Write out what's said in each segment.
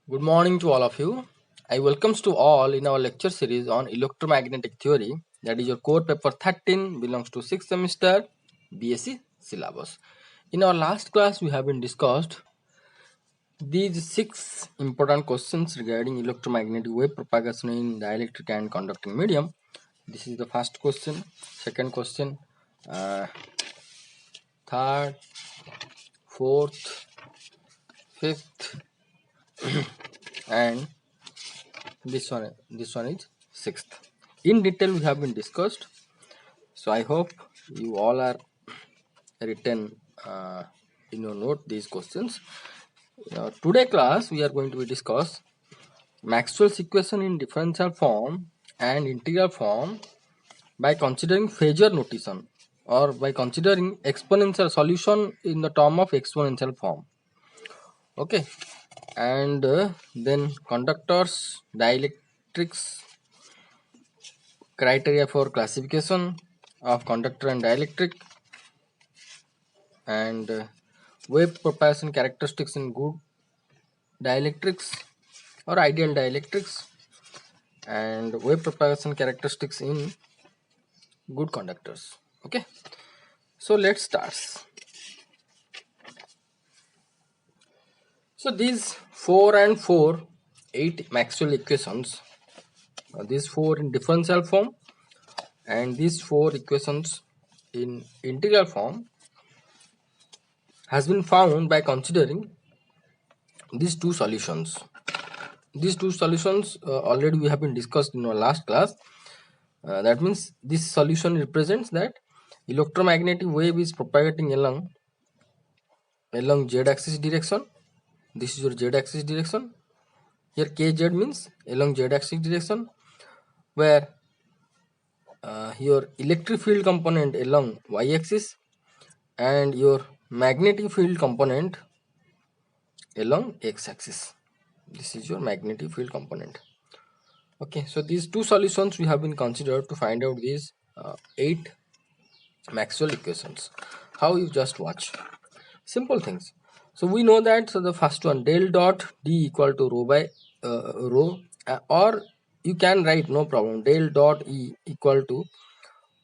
Good morning to all of you. I welcomes to all in our lecture series on electromagnetic theory. That is your core paper 13 belongs to 6th semester BSc syllabus. In our last class we have been discussed these 6 important questions regarding electromagnetic wave propagation in dielectric and conducting medium. This is the first question, second question, third, fourth, fifth, and this one is sixth. In detail we have been discussed. So I hope you all are written in your note these questions. Today class we are going to discuss Maxwell's equation in differential form and integral form by considering phasor notation or by considering exponential solution in the term of exponential form. Okay, and then conductors, dielectrics, criteria for classification of conductor and dielectric, and wave propagation characteristics in good dielectrics or ideal dielectrics, and wave propagation characteristics in good conductors. Okay, so let's start. So these 4 and 4 8 Maxwell equations, these 4 in differential form and these 4 equations in integral form has been found by considering these two solutions. These two solutions already we have been discussed in our last class. That means this solution represents that electromagnetic wave is propagating along z-axis direction. This is your z-axis direction. Here kz means along z-axis direction, where your electric field component along y-axis and your magnetic field component along x-axis. This is your magnetic field component. Okay, so these two solutions we have been considered to find out these 8 Maxwell equations. How? You just watch. Simple things. So we know that, so the first one, del dot D equal to rho by rho, or you can write, no problem, del dot E equal to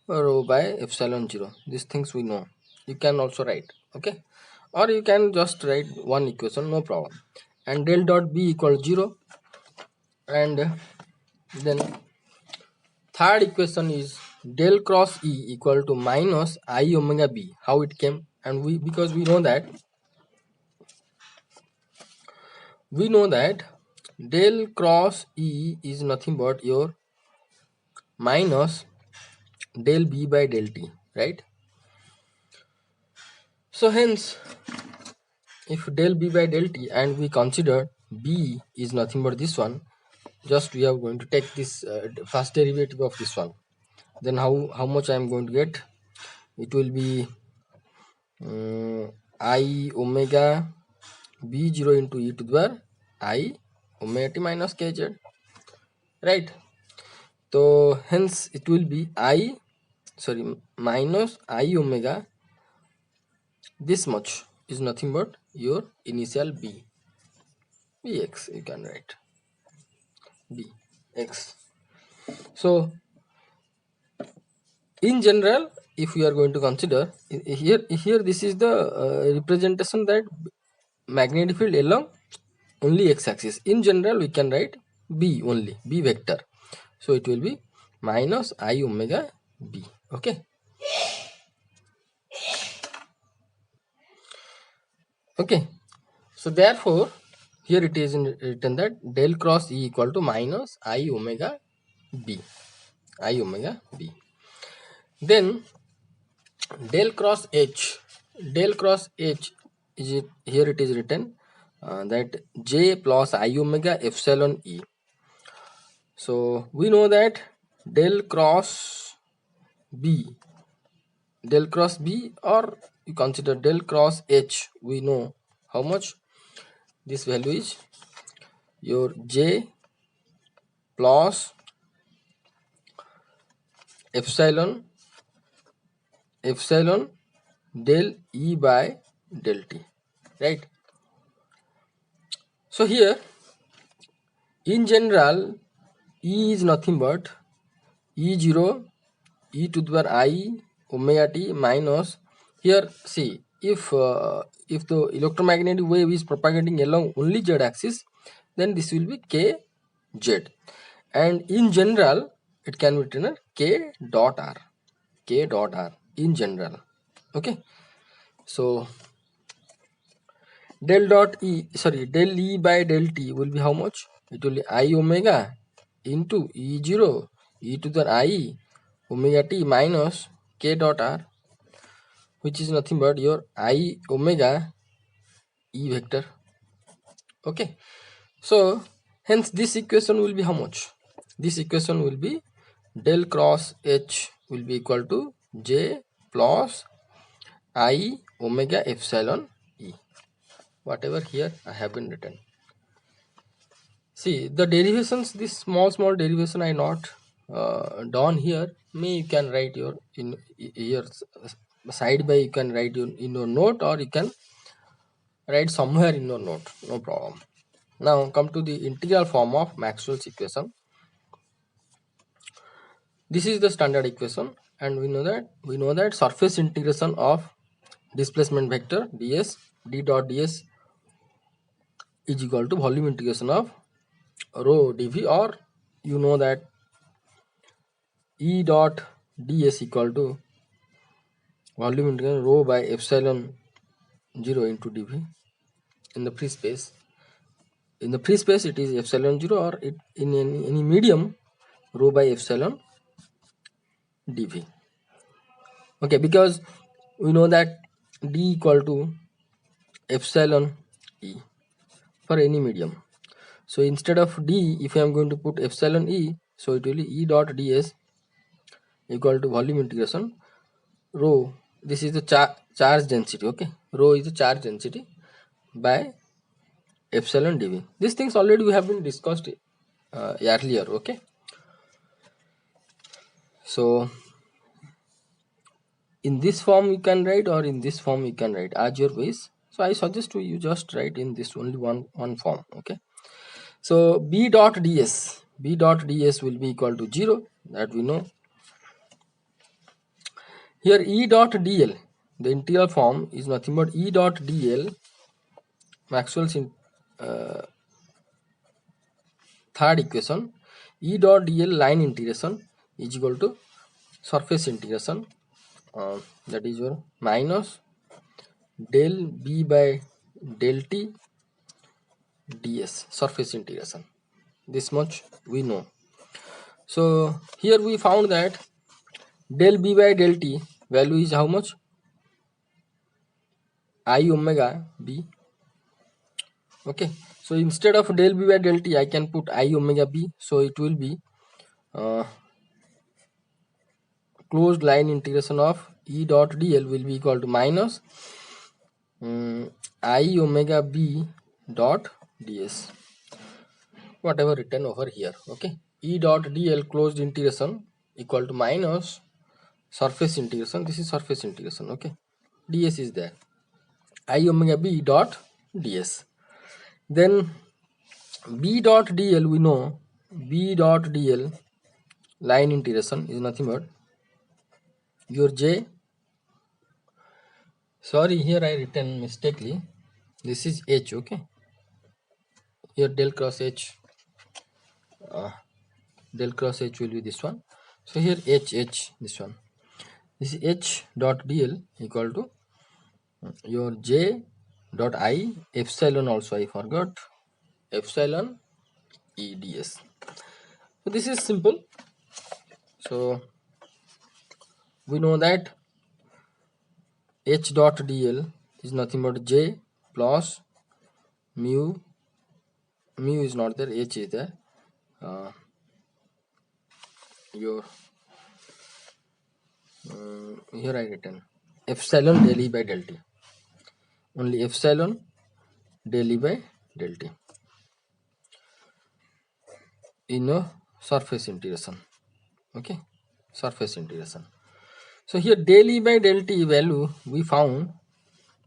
rho by epsilon 0. These things we know. You can also write, okay, or you can just write one equation, no problem. And del dot B equal 0, and then third equation is del cross E equal to minus I omega B. How it came? And because we know that del cross E is nothing but your minus del B by del T, right? So hence, if del B by del T and we consider B is nothing but this one, just we are going to take this first derivative of this one. Then how much I am going to get? It will be I omega b0 into e to the power I omega t minus kz, right? So hence it will be minus I omega, this much is nothing but your initial bx, you can write bx. So in general, if we are going to consider here this is the representation that magnetic field along only x-axis. In general we can write b only, b vector, so it will be minus I omega b. Okay, so therefore here it is written that del cross E equal to minus I omega b, then del cross H is it, here it is written that j plus I omega epsilon E. So we know that del cross B or you consider del cross H, we know how much this value is, your j plus epsilon del E by del T, right? So here In general, E is nothing but E0 e to the power I omega t minus, here see, if the electromagnetic wave is propagating along only z axis, then this will be k z, and in general it can be written as k dot r, k dot r in general. Okay, so del E by del t will be how much? It will be I omega into E0 e to the I omega t minus k dot r, which is nothing but your I omega E vector. Okay, so hence this equation will be how much? This equation will be del cross H will be equal to J plus I omega epsilon E, whatever here I have been written. See the derivations, this small derivation I not done here. May you can write your in here side by, you can write in your note, or you can write somewhere in your note, no problem. Now come to the integral form of Maxwell's equation. This is the standard equation, and we know that surface integration of displacement vector ds d dot ds is equal to volume integration of rho dv, or you know that E dot ds equal to volume integration rho by epsilon 0 into dv in the free space. In the free space it is epsilon 0, or it in any medium rho by epsilon dv. Okay, because we know that d equal to epsilon e for any medium. So instead of d, if I am going to put epsilon e, so it will be E dot ds equal to volume integration rho, this is the charge density, okay, rho is the charge density, by epsilon dv. These things already we have been discussed earlier. Okay, so in this form you can write, or in this form you can write, as your wish. So I suggest you just write in this only one form. Okay, so b dot ds will be equal to 0, that we know. Here E dot dl, the integral form is nothing but E dot dl, Maxwell's third equation. E dot dl line integration is equal to surface integration, that is your minus del b by del t ds, surface integration. This much we know. So here we found that del b by del t value is how much? I omega b. Okay, so instead of del b by del t I can put I omega b, so it will be closed line integration of E dot dl will be equal to minus I omega b dot ds, whatever written over here. Okay, E dot dl closed integration equal to minus surface integration, this is surface integration. Okay, ds is there, I omega b dot ds. Then b dot dl, we know b dot dl line integration is nothing but your j, sorry here I written mistakenly, this is h. Okay, here del cross h, del cross h will be this one. So here h, this one, this is h dot dl equal to your j dot I epsilon, also I forgot, epsilon e ds. So this is simple. So we know that h dot dl is nothing but j plus mu is not there, h is there, your here I written epsilon del E by del t, only epsilon del E by del t in a surface integration. Okay, surface integration. So here del E by del t value we found,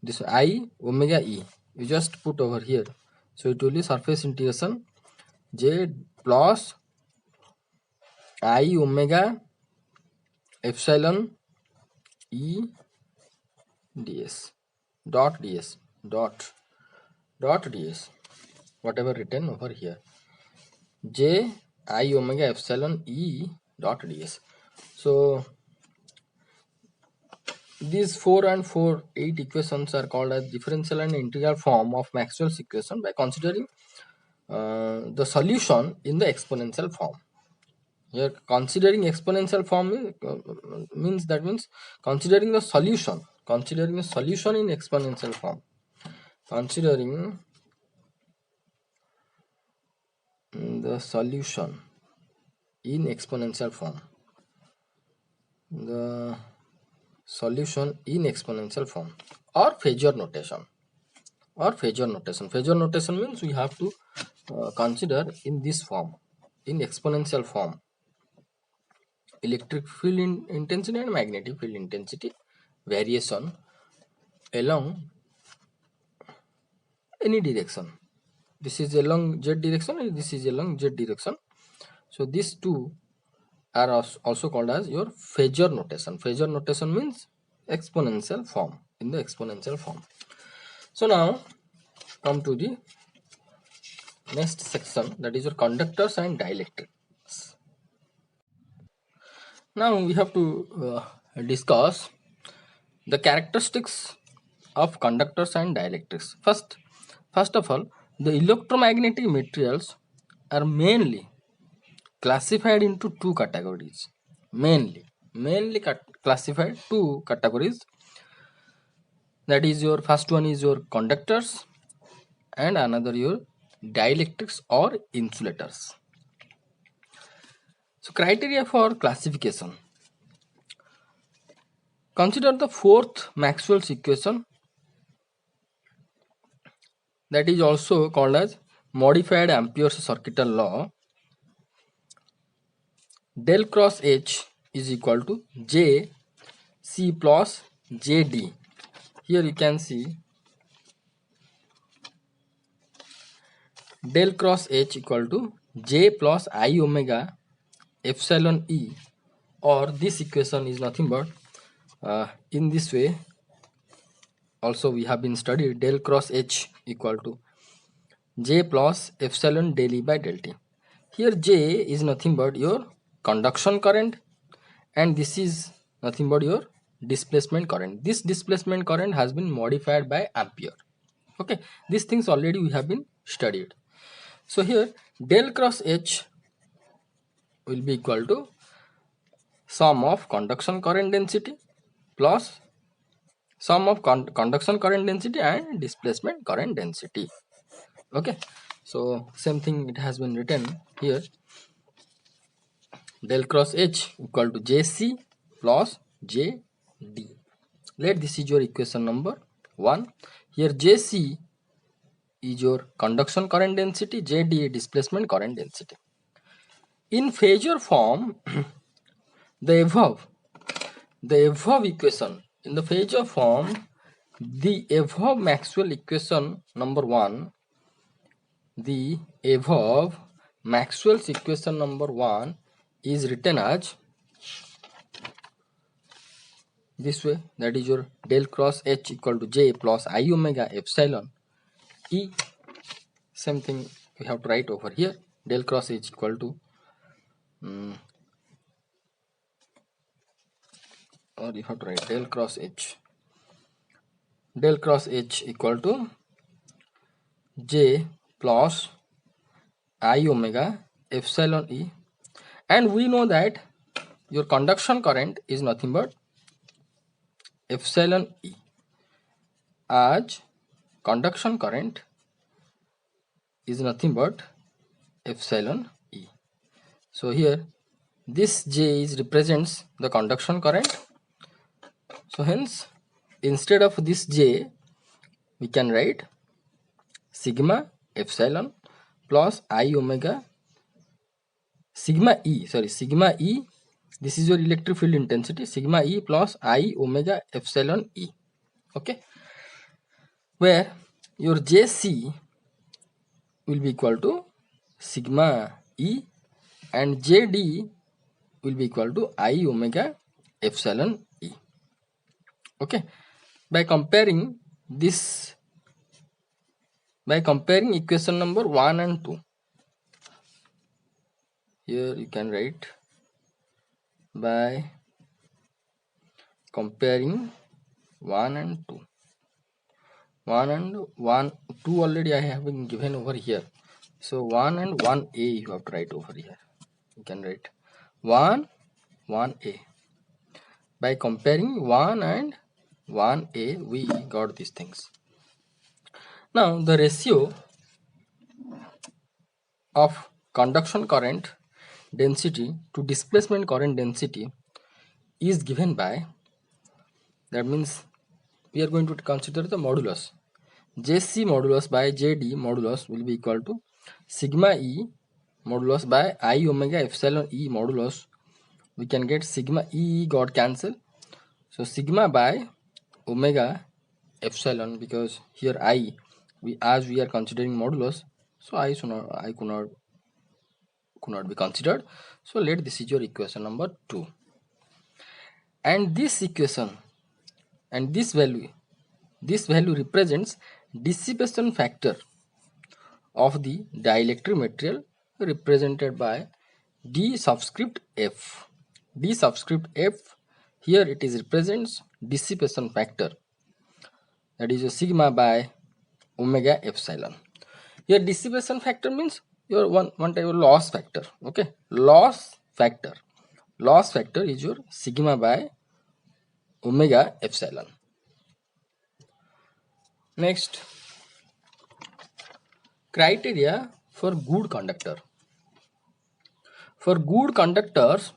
this I omega e, you just put over here, so it will be surface integration J plus I omega epsilon E ds dot ds dot ds, whatever written over here, J I omega epsilon E dot ds. So these 4 and 4 8 equations are called as differential and integral form of Maxwell's equation by considering the solution in the exponential form. Here considering exponential form means considering the solution in exponential form, considering the solution in exponential form, the solution in exponential form, or Phasor notation. Phasor notation means we have to consider in this form, in exponential form, electric field intensity and magnetic field intensity variation along any direction. This is along z direction and this is along z direction. So these two are also called as your Phasor notation. Phasor notation means exponential form, in the exponential form. So now come to the next section, that is your conductors and dielectrics. Now we have to discuss the characteristics of conductors and dielectrics. First of all, the electromagnetic materials are mainly classified into two categories. Mainly classified two categories. That is your first one is your conductors and another your dielectrics or insulators. So criteria for classification. Consider the fourth Maxwell's equation, that is also called as modified Ampere's circuital law. Del cross H is equal to J C plus JD. Here you can see del cross H equal to J plus I omega epsilon E, or this equation is nothing but in this way also we have been studied del cross H equal to J plus epsilon del E by del T. Here J is nothing but your conduction current and this is nothing but your displacement current. This displacement current has been modified by ampere. Okay, these things already we have been studied. So here del cross H will be equal to sum of conduction current density plus sum of conduction current density and displacement current density. Okay, so same thing it has been written here, del cross H equal to JC plus JD. Let this is your equation number 1. Here JC is your conduction current density, JD displacement current density. In Phasor form, the above equation, in the Phasor form, the above Maxwell equation number 1, the above Maxwell's equation number 1 is written as this way, that is your del cross H equal to J plus I omega epsilon E. Same thing we have to write over here, del cross H equal to or you have to write del cross H equal to J plus I omega epsilon E, and we know that your conduction current is nothing but epsilon E, as conduction current is nothing but epsilon E. So here this J is represents the conduction current, so hence instead of this J we can write sigma epsilon plus I omega sigma E, this is your electric field intensity, sigma E plus I omega epsilon E. Okay, where your JC will be equal to sigma E, and JD will be equal to I omega epsilon E. Okay, by comparing equation number 1 and 2, here you can write by comparing 1 and 2. 1 and 1, 2 already I have been given over here. So 1 and 1a you have to write over here. You can write 1a. By comparing 1 and 1a, we got these things. Now the ratio of conduction current density to displacement current density is given by, that means we are going to consider the modulus. JC modulus by JD modulus will be equal to sigma E modulus by I omega epsilon E modulus. We can get sigma E got cancel, so sigma by omega epsilon, because here I, as we are considering modulus, so I could not be considered. So let this is your equation number 2, and this equation and this value represents dissipation factor of the dielectric material, represented by D subscript F. D subscript F, here it is represents dissipation factor, that is your sigma by omega epsilon. Here dissipation factor means your one type of loss factor. Okay, loss factor is your sigma by omega epsilon. Next, criteria for good conductor. For good conductors,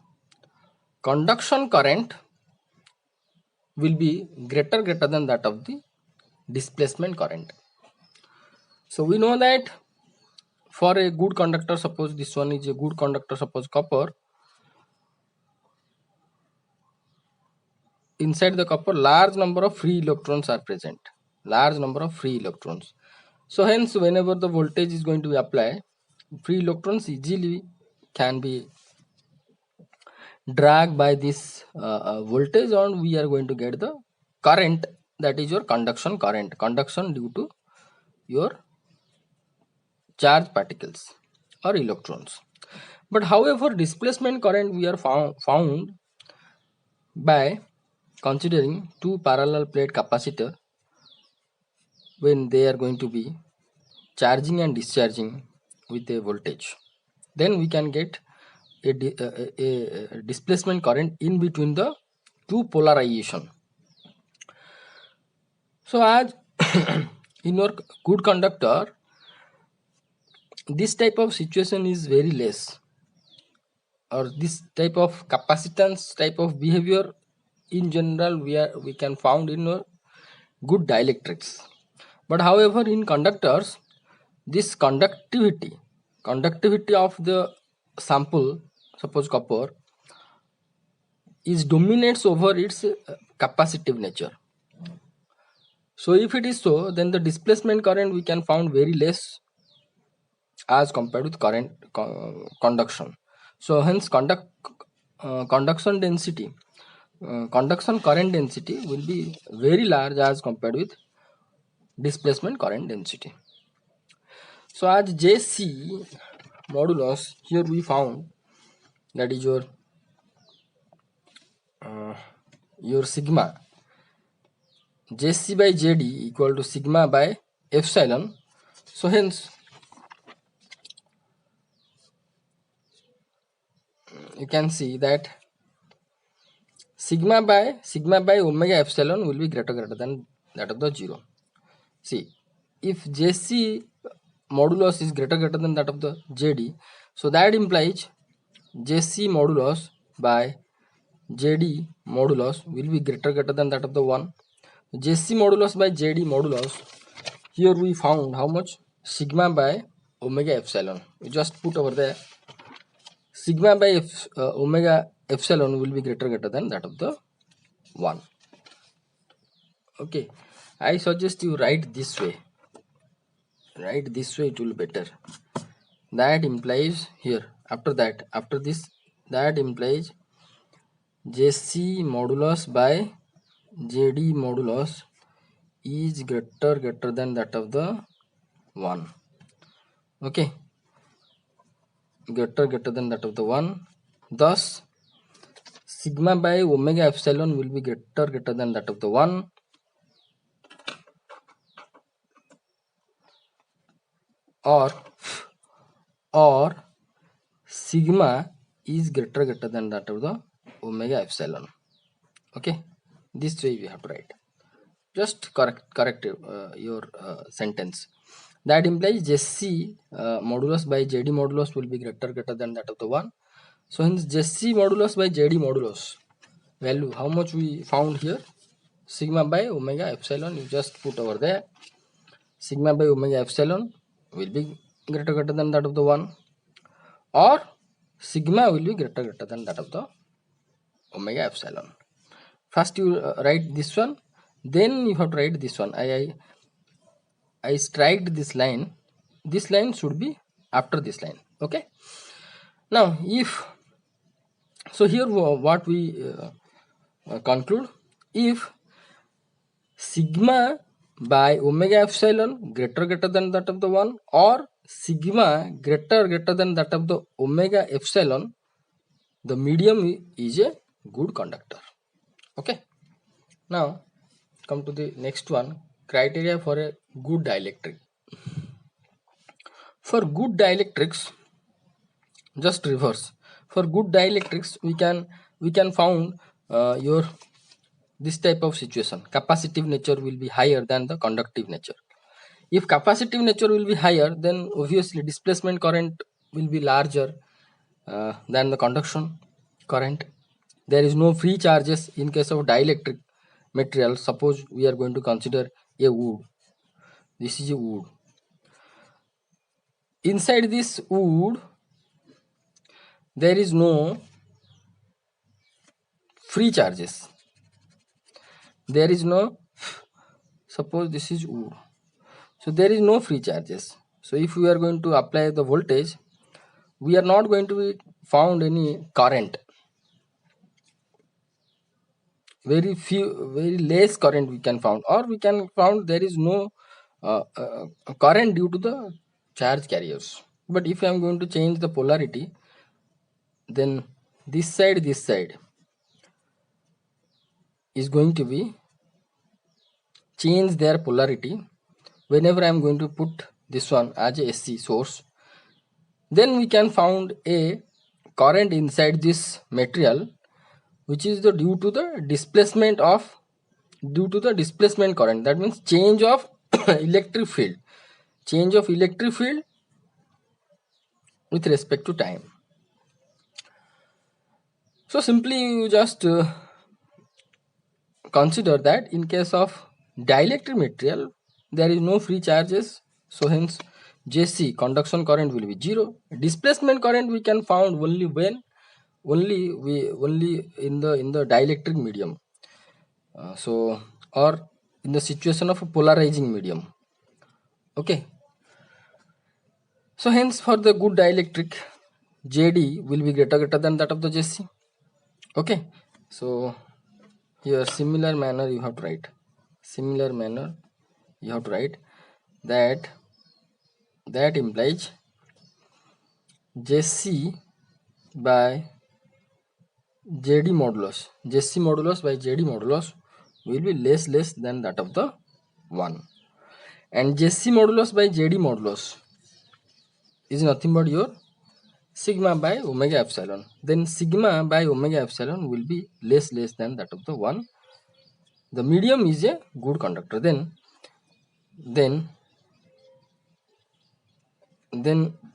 conduction current will be greater than that of the displacement current. So we know that for a good conductor, suppose this one is a good conductor, suppose copper, inside the copper large number of free electrons are present, so hence whenever the voltage is going to be applied, free electrons easily can be dragged by this voltage, and we are going to get the current, that is your conduction current, conduction due to your charged particles or electrons. But however, displacement current we are found by considering two parallel plate capacitor when they are going to be charging and discharging with a voltage. Then we can get a displacement current in between the two polarization. So as in your good conductor, this type of situation is very less, or this type of capacitance type of behavior in general we can found in good dielectrics. But however, in conductors, this conductivity of the sample, suppose copper, is dominates over its capacitive nature. So if it is so, then the displacement current we can found very less as compared with current conduction. So hence conduction current density will be very large as compared with displacement current density. So as JC modulus, here we found that is your sigma JC by JD equal to sigma by epsilon. So hence you can see that sigma by omega epsilon will be greater than that of the 0. See, if JC modulus is greater than that of the JD, so that implies JC modulus by JD modulus will be greater than that of the 1. JC modulus by JD modulus, here we found how much? Sigma by omega epsilon. We just put over there sigma by omega epsilon will be greater than that of the 1. Okay, I suggest you write this way, it will be better. that implies here, after this, that implies JC modulus by JD modulus is greater than that of the 1. Okay, greater than that of the 1. Thus sigma by omega epsilon will be greater than that of the 1, or sigma is greater than that of the omega epsilon. Okay, this way we have to write. Just correct your sentence. That implies JC modulus by JD modulus will be greater than that of the 1. So hence JC modulus by JD modulus value, how much we found here? Sigma by omega epsilon, you just put over there. Sigma by omega epsilon will be greater than that of the 1, or sigma will be greater than that of the omega epsilon. First you write this one, then you have to write this one. I striked this line. This line should be after this line. Okay. Now if so, here what we conclude, if sigma by omega epsilon greater than that of the 1, or sigma greater than that of the omega epsilon, the medium is a good conductor. Okay. Now come to the next one, criteria for a good dielectric. For good dielectrics, just reverse. For good dielectrics, we can found your this type of situation. Capacitive nature will be higher than the conductive nature. If capacitive nature will be higher, then obviously displacement current will be larger than the conduction current. There is no free charges in case of dielectric material. Suppose we are going to consider a wood. This is a wood. Inside this wood, there is no free charges. There is no, suppose this is wood. So there is no free charges. So if we are going to apply the voltage, we are not going to be found any current. Very less current we can found, or we can found there is no current due to the charge carriers. But if I am going to change the polarity, then this side is going to be change their polarity. Whenever I am going to put this one as a SC source, then we can found a current inside this material, which is due to the displacement current. That means change of electric field with respect to time. So simply you just consider that in case of dielectric material, there is no free charges, so hence JC conduction current will be 0. Displacement current we can found only when only in the dielectric medium, or in the situation of a polarizing medium. Okay, so hence for the good dielectric, JD will be greater than that of the JC. Okay, so here similar manner you have to write that implies JC by JD modulus, JC modulus by JD modulus will be less than that of the 1, and JC modulus by JD modulus is nothing but your sigma by omega epsilon. Then sigma by omega epsilon will be less than that of the 1. The medium is a good conductor. Then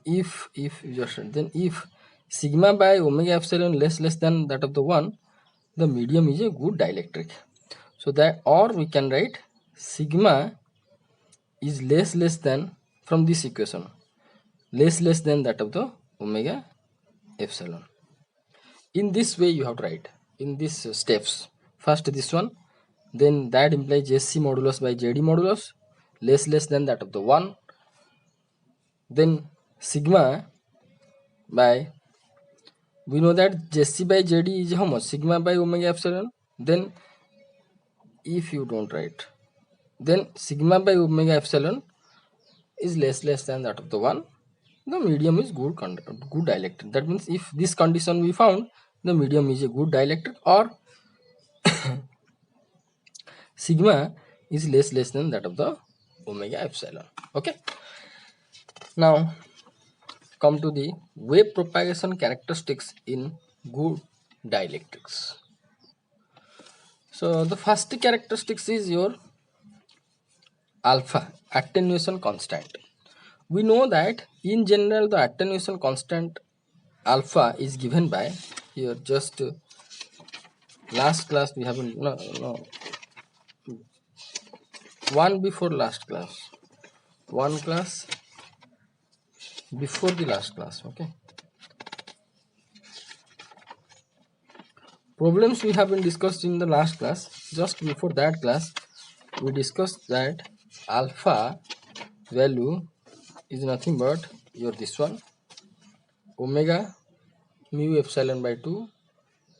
if sigma by omega epsilon less than that of the 1, the medium is a good dielectric. So that, or we can write sigma is less than, from this equation, less than that of the omega epsilon. In this way you have to write in these steps. First this one, then that implies JC modulus by JD modulus less than that of the 1. Then sigma by, we know that Jc by Jd is how much? Sigma by omega epsilon. Then if you don't write, then sigma by omega epsilon is less than that of the one. The medium is good dielectric. That means if this condition we found, the medium is a good dielectric, or sigma is less than that of the omega epsilon. Okay. Now come to the wave propagation characteristics in good dielectrics. So the first characteristics is your alpha, attenuation constant. We know that in general the attenuation constant alpha is given by, here just last class we haven't, no, one before last class, one class before the last class. Okay, problems we have been discussed in the last class. Just before that class we discussed that alpha value is nothing but your this one, omega mu epsilon by 2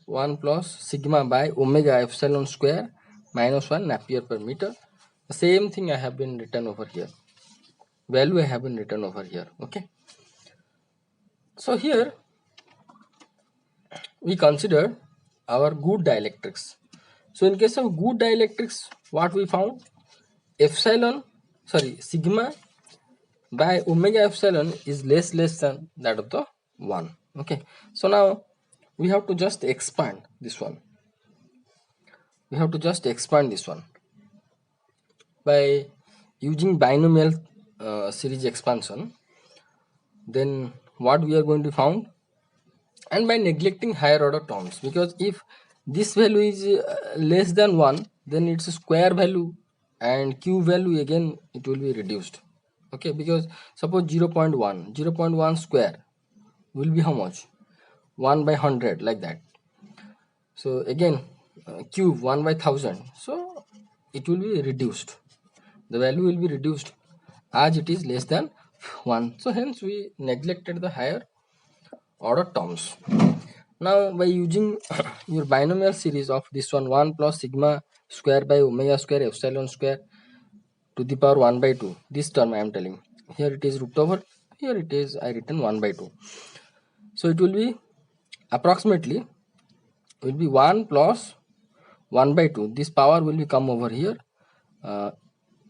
1 plus sigma by omega epsilon square minus 1 Napier per meter. The same thing I have been written over here, value I have been written over here. Okay, so here we consider our good dielectrics. So in case of good dielectrics, what we found, sigma by omega epsilon is less than that of the 1. Okay, so now we have to just expand this one. We have to just expand this one by using binomial series expansion. Then what we are going to found, and by neglecting higher order terms, because if this value is less than 1, then its square value and q value again it will be reduced. Okay, because suppose 0.1 square will be how much? 1 by 100, like that. So again cube 1 by 1000, so it will be reduced, the value will be reduced as it is less than 1. So hence we neglected the higher order terms. Now by using your binomial series of this one, 1 plus sigma square by omega square epsilon square to the power 1 by 2, this term I am telling, here it is root over, here it is I written 1 by 2. So it will be approximately will be 1 plus 1 by 2, this power will be come over here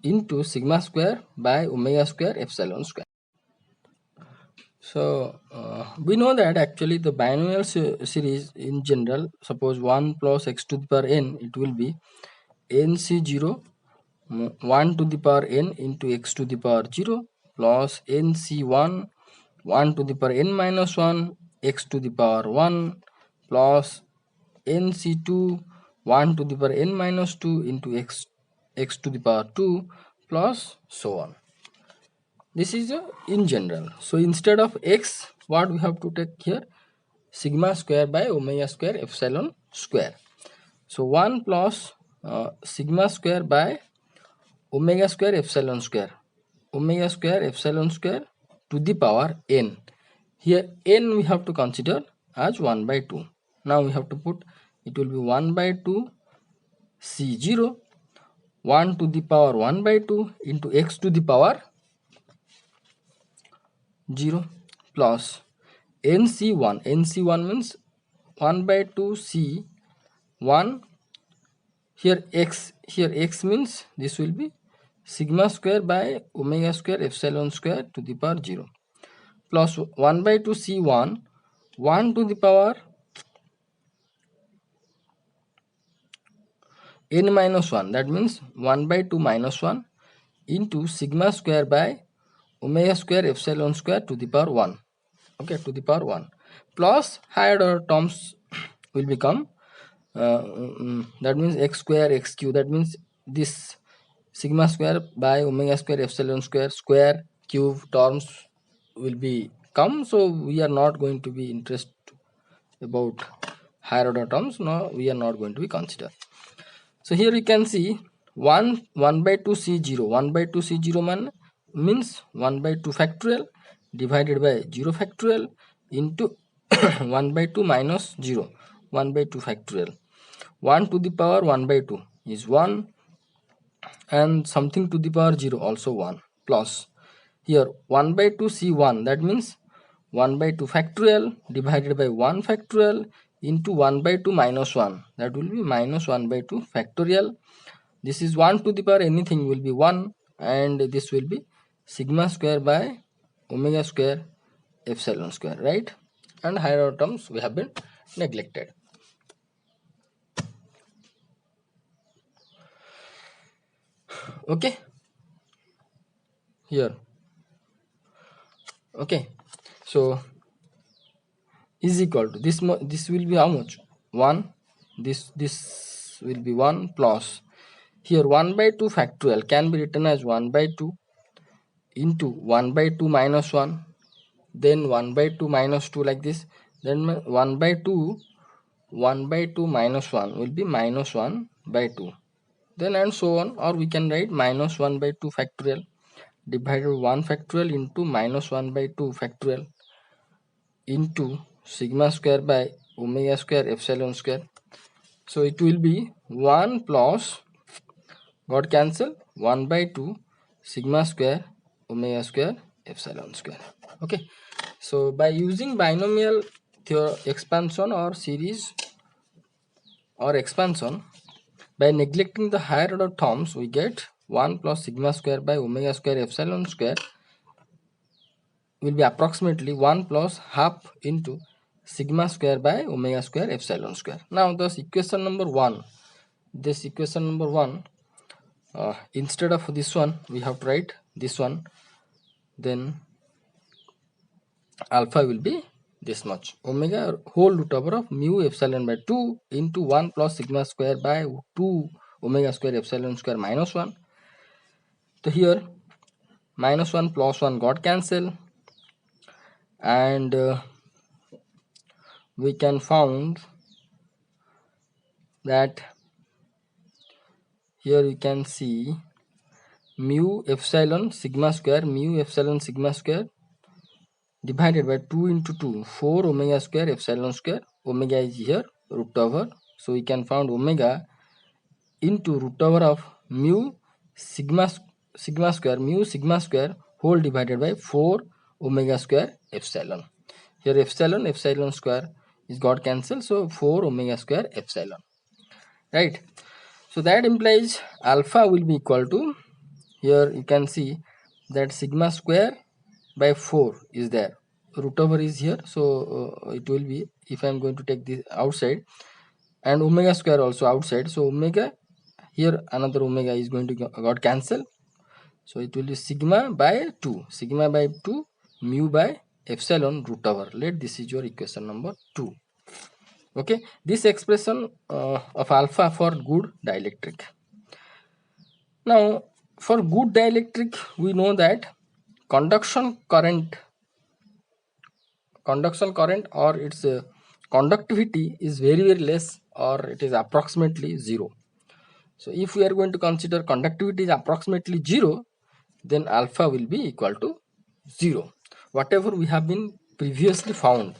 into sigma square by omega square epsilon square. So we know that actually the binomial series in general, suppose 1 plus x to the power n, it will be nc0 1 to the power n into x to the power 0 plus nc1 1 to the power n minus 1 x to the power 1 plus nc2 1 to the power n minus 2 into x to the power 2 plus so on. This is in general. So instead of x, what we have to take here, sigma square by omega square epsilon square. So 1 plus sigma square by omega square epsilon square to the power n. Here n we have to consider as 1 by 2. Now we have to put, it will be 1 by 2 c0 1 to the power 1 by 2 into x to the power 0 plus nc1 means 1 by 2 c 1, here x means this will be sigma square by omega square epsilon square to the power 0 plus 1 by 2 c1 1 to the power n minus 1, that means 1 by 2 minus 1 into sigma square by omega square epsilon square to the power 1. Okay, to the power 1 plus higher order terms will become that means x square x cube, that means this sigma square by omega square epsilon square cube terms will be come. So we are not going to be interested about higher order terms. No, we are not going to be consider. So here you can see 1 by 2 c0 1 by 2 c0 means 1 by 2 factorial, divided by 0 factorial into 1 by 2 minus 0, 1 by 2 factorial. 1 to the power 1 by 2 is 1, and something to the power 0 also 1, plus here 1 by 2 c1, that means 1 by 2 factorial divided by 1 factorial into 1 by 2 minus 1, that will be minus 1 by 2 factorial. This is 1 to the power anything will be 1, and this will be sigma square by omega square epsilon square, right? And higher order terms we have been neglected. Okay, here, okay, so is equal to this this will be how much? 1, this will be 1 plus here 1 by 2 factorial can be written as 1 by 2 into 1 by 2 minus 1, then 1 by 2 minus 2 like this, then 1 by 2 minus 1 will be minus 1 by 2, then and so on. Or we can write minus 1 by 2 factorial divided 1 factorial into minus 1 by 2 factorial into sigma square by omega square epsilon square. So it will be 1 plus, got cancel, 1 by 2 sigma square omega square epsilon square. Okay, so by using binomial expansion or series or expansion, by neglecting the higher order terms, we get 1 plus sigma square by omega square epsilon square will be approximately 1 plus half into sigma square by omega square epsilon square. Now this equation number 1, instead of this one we have to write this one, then alpha will be this much, omega whole root over of mu epsilon by 2 into 1 plus sigma square by 2 omega square epsilon square minus 1. So here minus 1 plus 1 got cancel, and we can found that here you can see mu epsilon sigma square divided by 2 into 2, 4 omega square epsilon square, omega is here root over, so we can found omega into root over of mu sigma square whole divided by 4 omega square epsilon. Here epsilon square is got cancelled, so 4 omega square epsilon, right? So that implies alpha will be equal to, here you can see that sigma square by 4 is there, root over is here, so it will be, if I am going to take this outside, and omega square also outside, so omega, here another omega is going to got cancelled, so it will be sigma by 2 mu by epsilon root over. Let this is your equation number 2. Okay, this expression of alpha for good dielectric. Now for good dielectric we know that conduction current or its conductivity is very less, or it is approximately 0. So if we are going to consider conductivity is approximately 0, then alpha will be equal to 0. Whatever we have been previously found,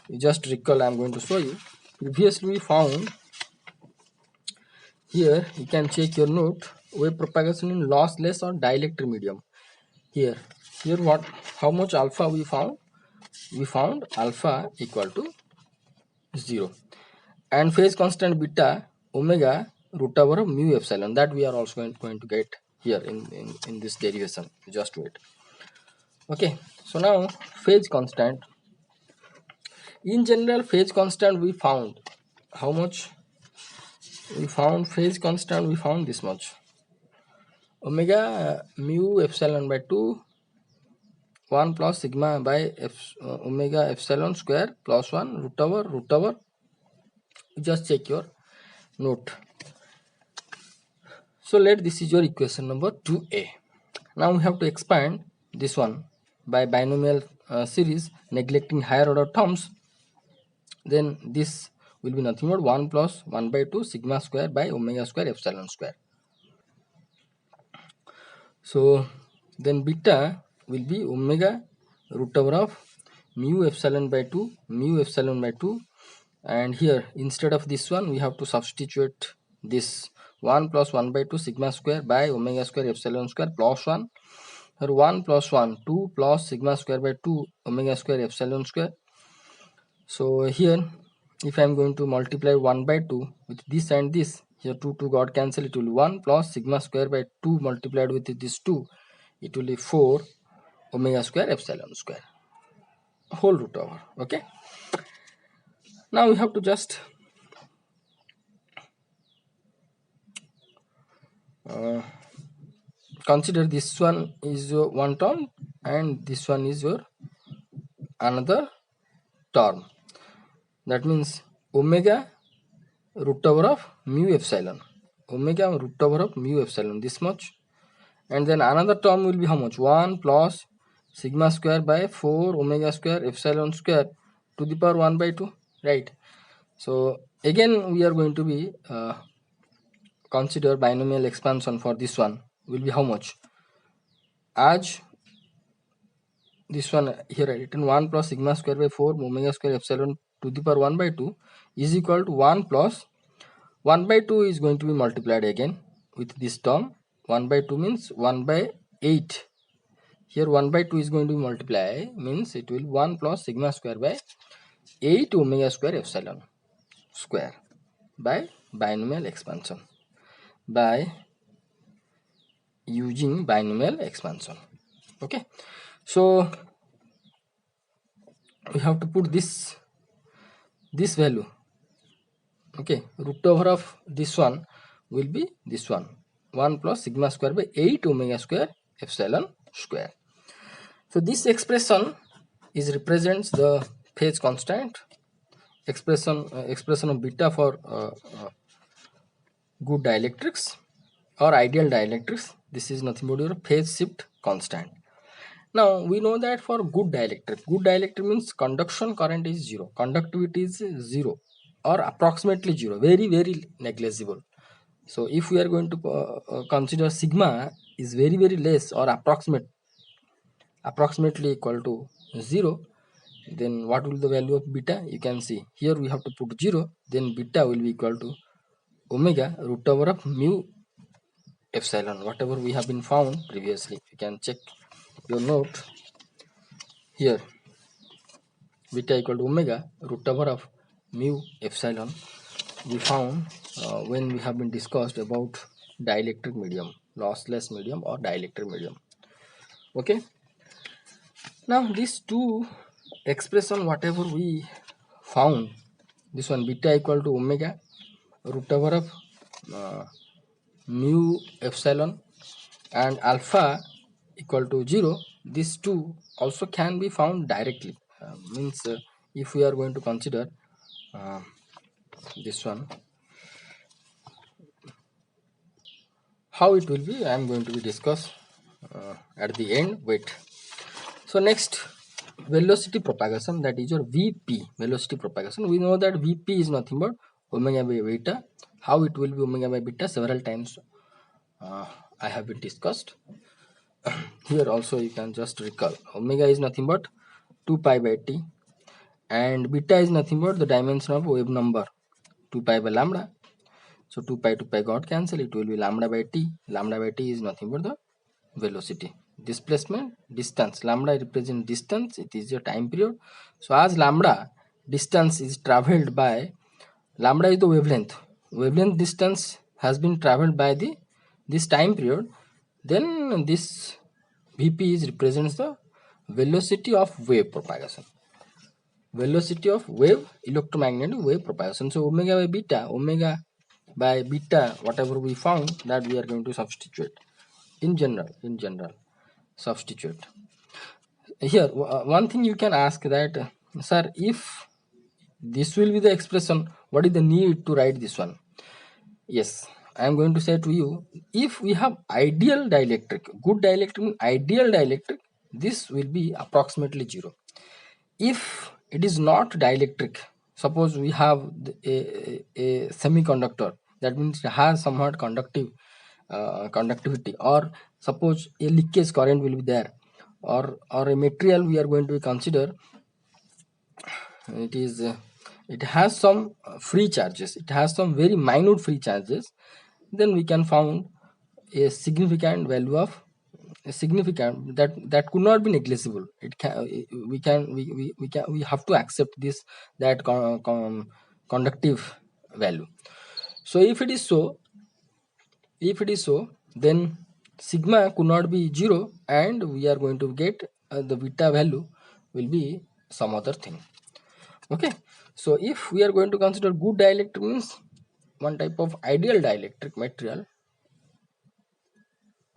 you just recall, I am going to show you. Previously we found, here you can check your note, wave propagation in lossless or dielectric medium. Here what, how much alpha we found? We found alpha equal to 0, and phase constant beta omega root over of mu epsilon, that we are also going to get here in this derivation. Just wait. Okay, so now phase constant. In general, phase constant we found how much? We found phase constant, we found this much, omega mu epsilon by 2 1 plus sigma by omega epsilon square plus 1 root over. Just check your note. So let this is your equation number 2a. Now we have to expand this one by binomial series, neglecting higher order terms. Then this will be nothing but 1 plus 1 by 2 sigma square by omega square epsilon square. So then beta will be omega root over of mu epsilon by 2, and here instead of this one we have to substitute this 1 plus 1 by 2 sigma square by omega square epsilon square plus 1, or 1 plus 1 2 plus sigma square by 2 omega square epsilon square. So here if I am going to multiply 1 by 2 with this and this, here 2 got cancel, it will be 1 plus sigma square by 2 multiplied with this 2, it will be 4 omega square epsilon square whole root over. Okay, now we have to just consider this one is your one term and this one is your another term. That means omega root over of mu epsilon, omega root over of mu epsilon, this much, and then another term will be how much, 1 plus sigma square by 4 omega square epsilon square to the power 1 by 2, right? So again we are going to be consider binomial expansion for this one will be how much, as this one here written 1 plus sigma square by 4 omega square epsilon to the power 1 by 2 is equal to 1 plus 1 by 2 is going to be multiplied again with this term. 1 by 2 means 1 by 8. Here 1 by 2 is going to be multiplied, means it will 1 plus sigma square by 8 omega square epsilon square by binomial expansion, by using binomial expansion. Okay, so we have to put this value. Okay, root over of this one will be this one, 1 plus sigma square by 8 omega square epsilon square. So this expression is represents the phase constant, expression of beta for good dielectrics or ideal dielectrics. This is nothing but your phase shift constant. Now we know that for good dielectric means conduction current is 0, conductivity is 0 or approximately 0, very negligible. So if we are going to consider sigma is very less or approximately equal to 0, then what will the value of beta? You can see here we have to put 0, then beta will be equal to omega root over of mu epsilon, whatever we have been found previously. You can check your note here, beta equal to omega root over of mu epsilon we found when we have been discussed about dielectric medium, lossless medium or dielectric medium. Okay, now these two expression whatever we found, this one beta equal to omega root over of mu epsilon and alpha equal to 0, these two also can be found directly. Means if we are going to consider this one, how it will be I am going to be discuss at the end. Wait, so next, velocity propagation, that is your VP, velocity propagation. We know that VP is nothing but omega by beta. How it will be omega by beta, several times I have been discussed. Here also you can just recall, omega is nothing but 2 pi by t and beta is nothing but the dimension of wave number 2 pi by lambda. So 2 pi got cancel, it will be lambda by t. Lambda by t is nothing but the velocity. Displacement, distance, lambda represents distance, it is your time period. So as lambda distance is traveled by, lambda is the wavelength distance has been traveled by this time period, then this Vp is represents the velocity of wave propagation, velocity of wave, electromagnetic wave propagation. So omega by beta whatever we found, that we are going to substitute in general substitute. Here one thing you can ask that, sir, if this will be the expression, what is the need to write this one? Yes, I am going to say to you, if we have ideal dielectric, good dielectric, ideal dielectric, this will be approximately 0. If it is not dielectric, suppose we have a semiconductor, that means it has somewhat conductivity, or suppose a leakage current will be there, or a material we are going to consider, it has some free charges, it has some very minute free charges, then we can found a significant value of a significant that could not be negligible. It can we have to accept this, that conductive value. So if it is so, then sigma could not be 0, and we are going to get the beta value will be some other thing. Okay, so if we are going to consider good dielectric, means one type of ideal dielectric material,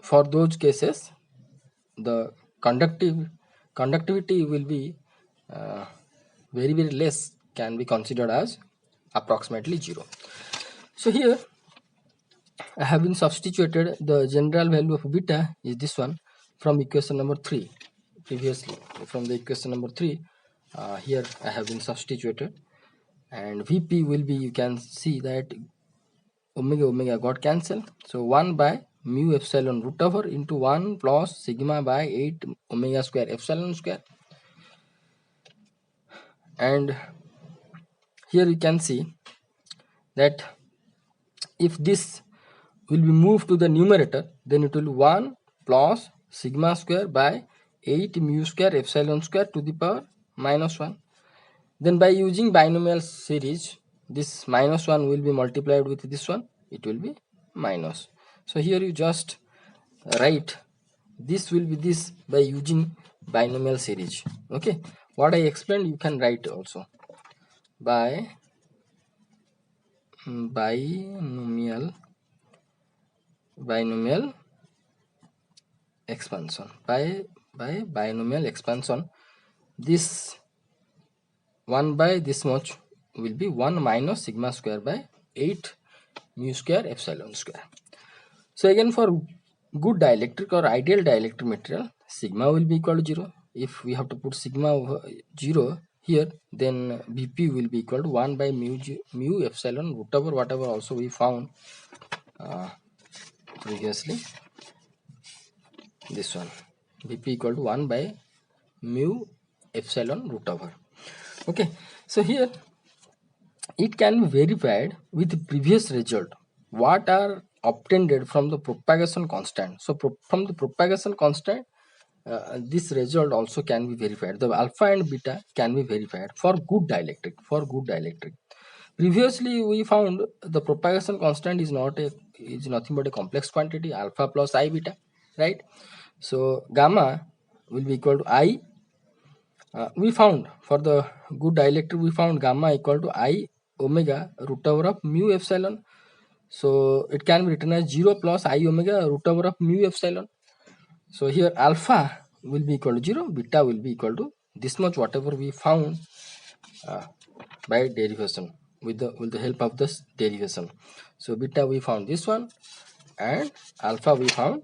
for those cases the conductivity will be uh, very less, can be considered as approximately 0. So here I have been substituted the general value of beta is this one from equation number 3 previously. From the equation number 3, here I have been substituted, and Vp will be, you can see that omega got cancelled, so 1 by mu epsilon root over into 1 plus sigma by 8 omega square epsilon square. And here you can see that if this will be moved to the numerator, then it will be 1 plus sigma square by 8 mu square epsilon square to the power minus 1. Then by using binomial series, this minus 1 will be multiplied with this one, it will be minus. So here you just write this will be this by using binomial series. Okay, what I explained you can write also by binomial expansion. By binomial expansion, this 1 by this much will be 1 minus sigma square by 8 mu square epsilon square. So again, for good dielectric or ideal dielectric material, sigma will be equal to 0. If we have to put sigma over 0 here, then Vp will be equal to 1 by mu epsilon root over whatever also we found previously, this one, Vp equal to 1 by mu epsilon root over. Okay, so here it can be verified with the previous result what are obtained from the propagation constant. So from the propagation constant, this result also can be verified. The alpha and beta can be verified for good dielectric. Previously we found the propagation constant is nothing but a complex quantity, alpha plus I beta, right? So gamma will be equal to I. We found for the good dielectric, we found gamma equal to I omega root over of mu epsilon. So it can be written as 0 plus I omega root over of mu epsilon. So here alpha will be equal to 0, beta will be equal to this much, whatever we found by derivation, with the help of this derivation. So beta we found this one, and alpha we found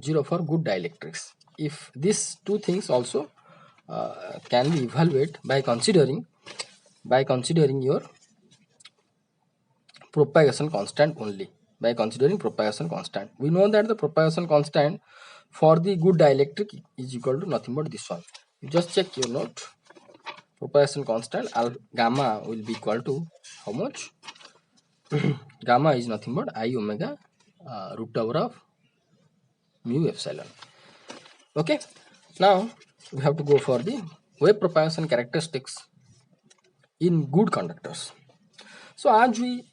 0 for good dielectrics. If these two things also can be evaluated by considering your propagation constant only. By considering propagation constant, we know that the propagation constant for the good dielectric is equal to nothing but this one. You just check your note. Propagation constant gamma will be equal to how much? Gamma is nothing but I omega root over of mu epsilon. Okay, now we have to go for the wave propagation characteristics in good conductors. So as we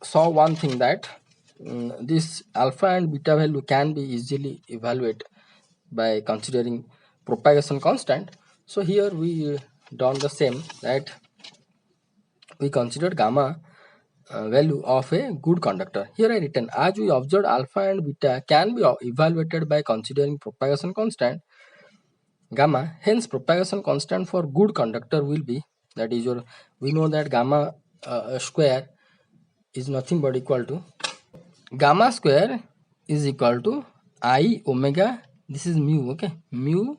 saw one thing that this alpha and beta value can be easily evaluated by considering propagation constant. So here we done the same, that we considered gamma value of a good conductor. Here I written, as we observed alpha and beta can be evaluated by considering propagation constant gamma, hence propagation constant for good conductor will be, that is your, we know that gamma square is nothing but equal to, gamma square is equal to I omega, this is mu, okay, mu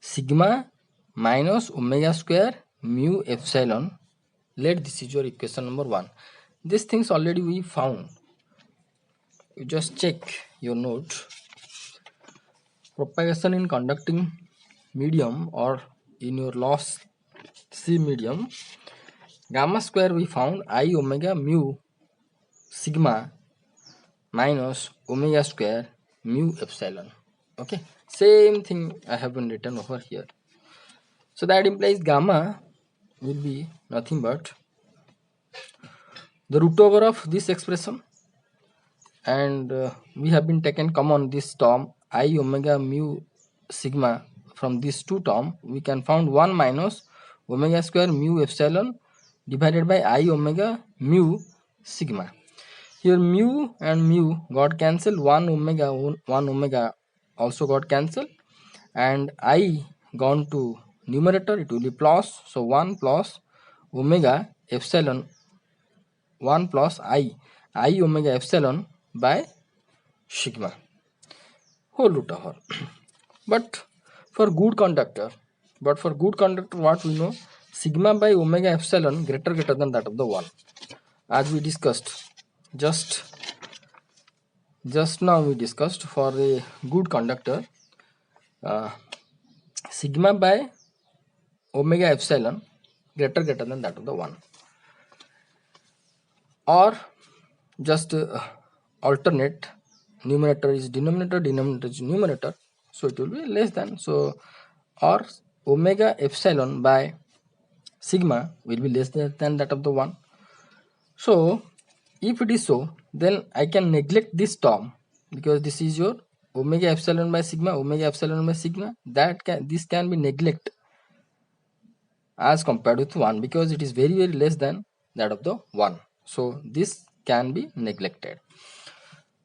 sigma minus omega square mu epsilon. Let this is your equation number 1. These things already we found. You just check your note. propagation in conducting medium or in your loss C medium, gamma square we found I omega mu sigma minus omega square mu epsilon. Okay, same thing I have been written over here. So that implies gamma will be nothing but the root over of this expression, and we have been taken common this term I omega mu sigma. From these two term we can found 1 minus omega square mu epsilon divided by I omega mu sigma. Here mu and mu got cancelled, 1 omega also got cancelled, and I gone to numerator, it will be plus, so 1 plus omega epsilon, 1 plus I omega epsilon by sigma whole root over. but for good conductor what we know, sigma by omega epsilon greater than that of the 1, as we discussed just now. We discussed for a good conductor, uh, sigma by omega epsilon greater than that of the 1, or just alternate, numerator is denominator, denominator is numerator, so it will be less than, so or omega epsilon by sigma will be less than that of the 1. So if it is so, then I can neglect this term, because this is your omega epsilon by sigma, this can be neglect as compared with 1, because it is very less than that of the 1, so this can be neglected.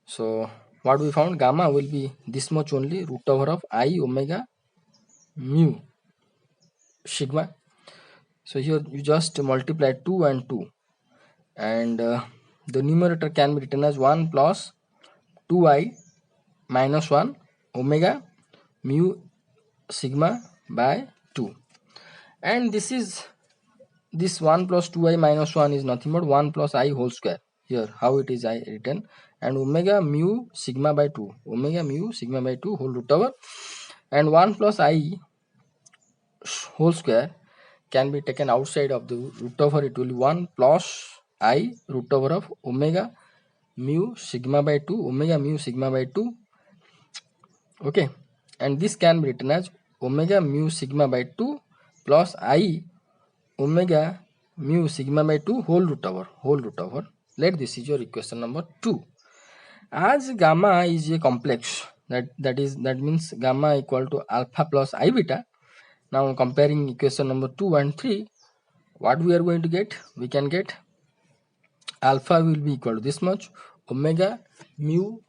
So what we found, gamma will be this much only, root over of I omega mu sigma. So here you just multiply 2 and 2, and the numerator can be written as 1 plus 2I minus 1 omega mu sigma by 2, and this 1 plus 2I minus 1 is nothing but 1 plus I whole square. Here how it is I written, and omega mu sigma by 2 whole root over, and 1 plus I whole square can be taken outside of the root over, it will be 1 plus I root over of omega mu sigma by 2 okay, and this can be written as omega mu sigma by 2 plus I omega mu sigma by 2 whole root over. Let this is your equation number 2. As gamma is a complex, that means gamma equal to alpha plus I beta. Now comparing equation number 2 and 3, what we are going to get, we can get alpha will be equal to this much, omega mu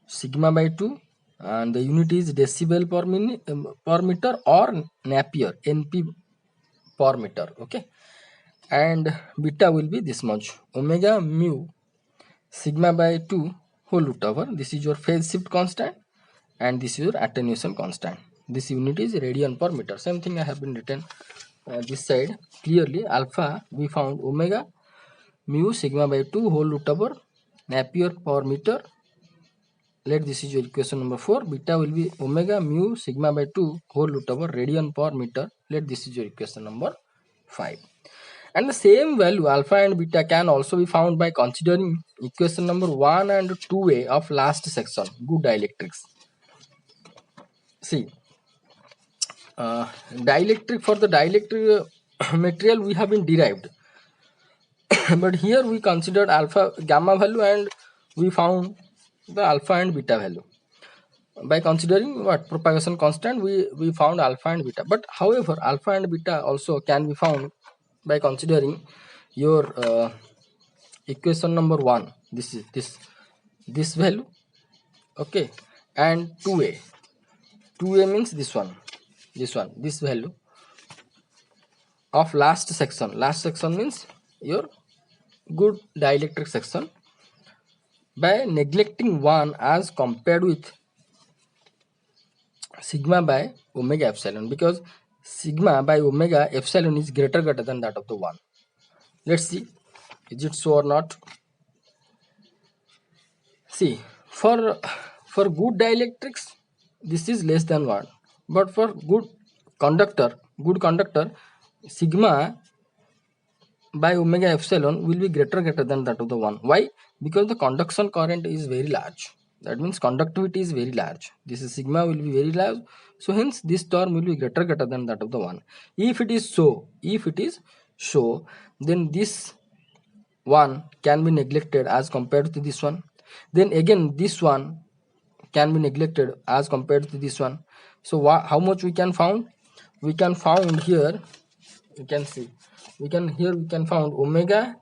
sigma by 2, and the unit is decibel per meter or Napier NP per meter. Okay, and beta will be this much, omega mu sigma by 2 whole root over, this is your phase shift constant, and this is your attenuation constant. This unit is radian per meter. Same thing I have been written this side clearly. Alpha we found omega mu sigma by 2 whole root over Napier per meter. Let this is your equation number 4. Beta will be omega mu sigma by 2 whole root over radian per meter. Let this is your equation number 5. And the same value alpha and beta can also be found by considering equation number 1 and 2a of last section, good dielectrics. See, dielectric, for the dielectric material we have been derived but here we considered alpha gamma value and we found the alpha and beta value. By considering what propagation constant, we found alpha and beta. But however, alpha and beta also can be found by considering your equation number 1. This is this value, okay, and 2a means this value of last section means your good dielectric section, by neglecting 1 as compared with sigma by omega epsilon, because sigma by omega epsilon is greater than that of the 1. Let's see, is it so or not? See, for good dielectrics this is less than 1. But for good conductor, sigma by omega epsilon will be greater than that of the 1. Why? Because the conduction current is very large. That means conductivity is very large. This is sigma will be very large. So hence this term will be greater than that of the 1. If it is so, then this 1 can be neglected as compared to this one. Then again this one can be neglected as compared to this one. So how much we can found? We can found here, you can see, we can found omega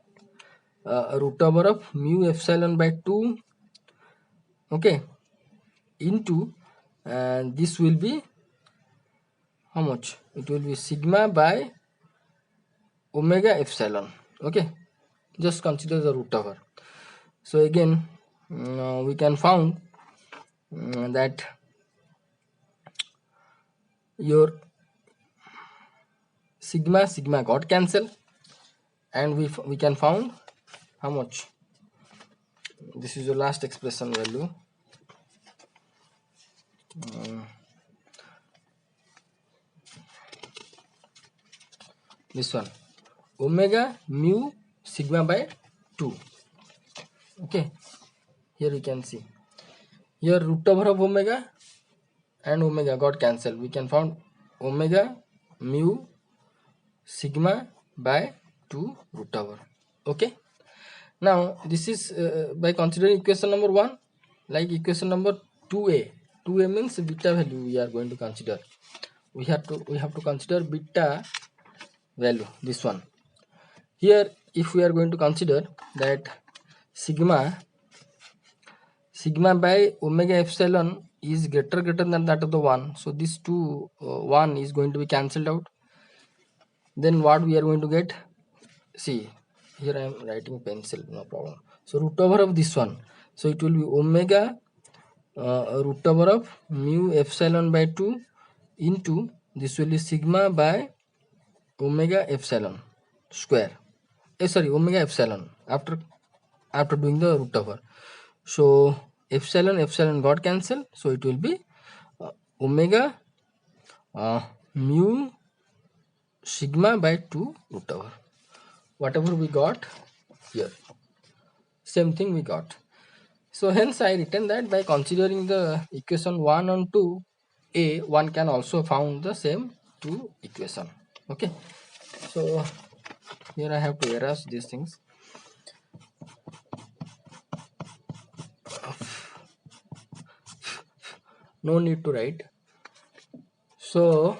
root over of mu epsilon by 2, okay, into, and this will be how much? It will be sigma by omega epsilon, okay. Just consider the root over. So again we can found that your sigma got cancel, and we can found how much? This is your last expression value. This one, omega mu sigma by 2, okay. Here we can see, here root over of omega and omega got cancelled. We can found omega mu sigma by 2 root over, okay. Now this is by considering equation number 1. Like equation number 2a means beta value we are going to consider. We have to consider beta value, this one. Here if we are going to consider that sigma by omega epsilon is greater than that of the 1, so this 1 is going to be cancelled out. Then what we are going to get? See, here I am writing pencil, no problem. So root over of this one, so it will be omega root over of mu epsilon by 2 into, this will be sigma by omega epsilon square, omega epsilon after doing the root over. So epsilon got cancelled, so it will be omega mu sigma by 2 root over. Whatever we got here, same thing we got. So hence I written that by considering the equation 1 and 2a, one can also found the same 2 equation, okay. So here I have to erase these things. No need to write. So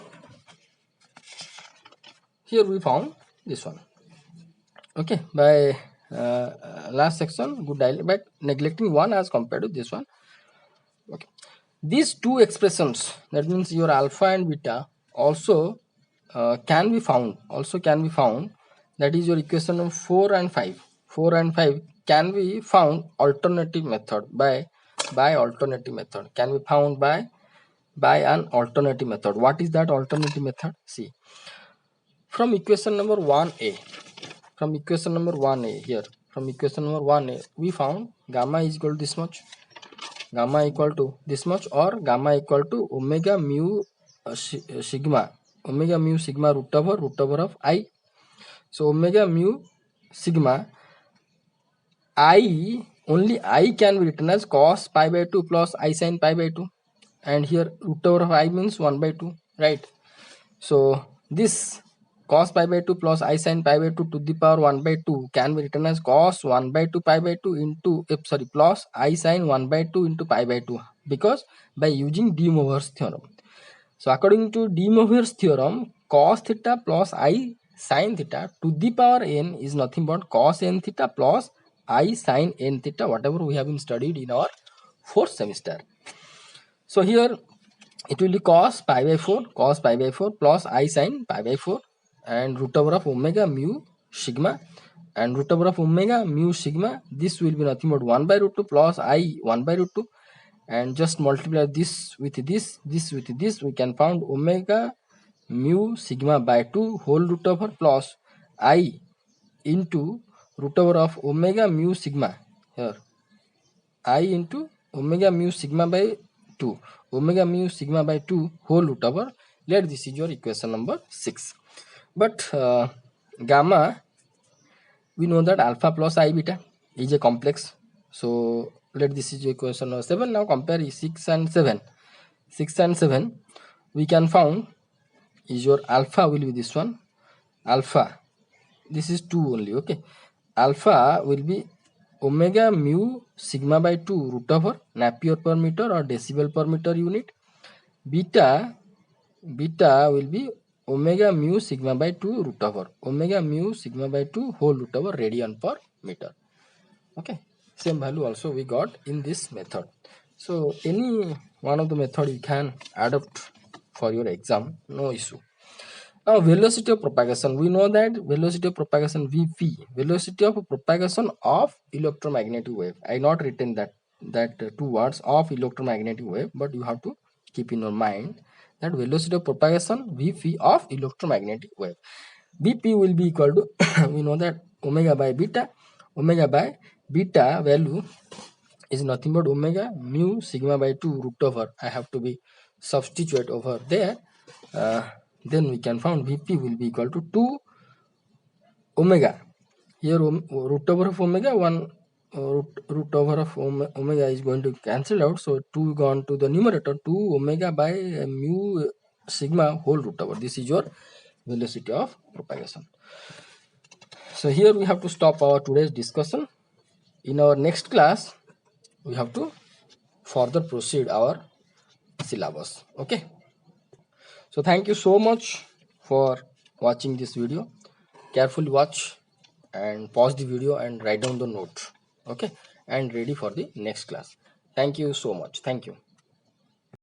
here we found this one, okay, by last section, good dial by neglecting 1 as compared to this one, okay. These 2 expressions, that means your alpha and beta, also can be found, that is your equation of 4 and 5 can be found alternative method by alternative method, can be found by an alternative method. What is that alternative method? See, from equation number 1a, here, from equation number 1a, we found gamma is equal to this much, or gamma equal to omega mu sigma root over of I. So omega mu sigma I, only I can be written as cos pi by 2 plus I sin pi by 2, and here root over of I means 1 by 2, right? So this cos pi by 2 plus I sin pi by 2 to the power 1 by 2 can be written as cos 1 by 2 pi by 2 into plus I sin 1 by 2 into pi by 2, because by using De Moivre's theorem. So according to De Moivre's theorem, cos theta plus I sin theta to the power n is nothing but cos n theta plus I sin n theta, whatever we have been studied in our 4th semester. So here it will be cos pi by 4 plus I sin pi by 4 and root over of omega mu sigma, and root over of omega mu sigma, this will be nothing but 1 by root 2 plus I 1 by root 2, and just multiply this with this with this, we can found omega mu sigma by 2 whole root over plus I into root over of omega mu sigma, here I into omega mu sigma by 2 omega mu sigma by 2 whole root over. Let this is your equation number 6. But gamma, we know that alpha plus I beta is a complex. So let this is your equation number 7. Now compare 6 and 7. 6 and 7 we can found is your alpha will be this one. Alpha, this is 2 only, okay. Alpha will be omega mu sigma by 2 root over Napier per meter or decibel per meter unit. Beta will be omega mu sigma by 2 root over omega mu sigma by 2 whole root over radian per meter. Okay, same value also we got in this method. So any one of the method you can adopt for your exam, no issue. Now velocity of propagation, we know that velocity of propagation Vp, velocity of propagation of electromagnetic wave. I not written that two words of electromagnetic wave, but you have to keep in your mind that velocity of propagation Vp of electromagnetic wave. Vp will be equal to we know that omega by beta value is nothing but omega mu sigma by 2 root over. I have to be substitute over there. Then we can find Vp will be equal to 2 omega. Here root over of omega, one root over of omega is going to cancel out. So 2 gone to the numerator, 2 omega by mu sigma whole root over. This is your velocity of propagation. So here we have to stop our today's discussion. In our next class, we have to further proceed our syllabus. Okay. So thank you so much for watching this video. Carefully watch and pause the video and write down the note. Okay, and ready for the next class. Thank you so much. Thank you.